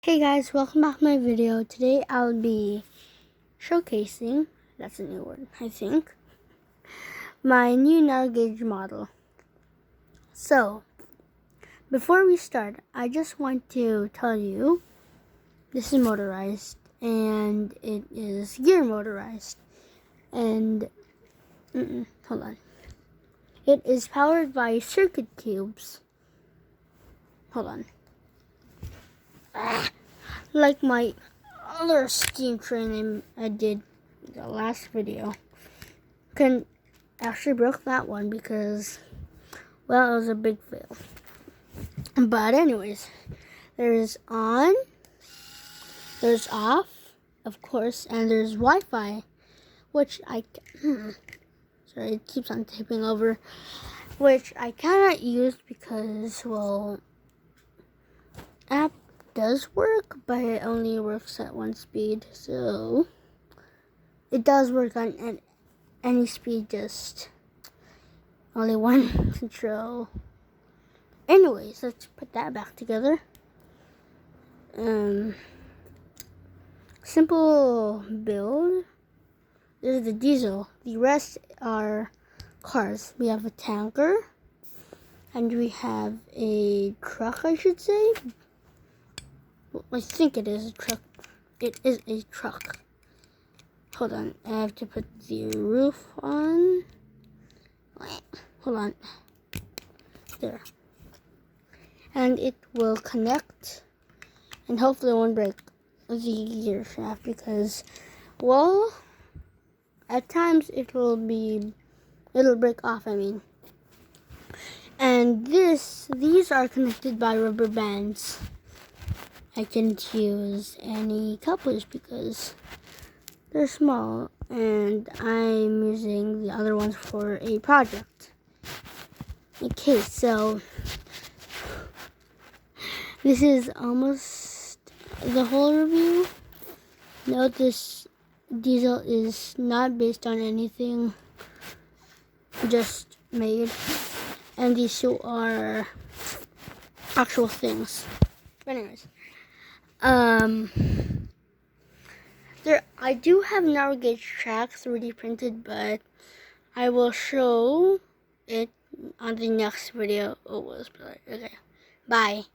Hey guys, welcome back to my video. Today I'll be showcasing, that's a new word, I think, my new narrow gauge model. So, before we start, I just want to tell you, this is motorized, and it is gear motorized, and, hold on. It is powered by circuit cubes. Hold on. Like my other steam train I did in the last video. Actually broke that one because, well, it was a big fail. But anyways, there's on, there's off, of course, and there's Wi-Fi, which sorry, it keeps on tipping over, which I cannot use because, well, app does work, but it only works at one speed, so it does work on any speed, just only one control. Anyways, let's put that back together. Simple build. This is the diesel. The rest are cars. We have a tanker, and we have a truck, I should say. I think it is a truck. It is a truck. Hold on, I have to put the roof on. Hold on. There. And it will connect, and hopefully it won't break the gear shaft because, well, at times it'll break off, And these are connected by rubber bands. I can't use any couplers because they're small, and I'm using the other ones for a project. Okay, so this is almost the whole review. Note this diesel is not based on anything, just made, and these two are actual things. But anyways, I do have narrow gauge tracks 3D printed, but I will show it on the next video. Okay, bye.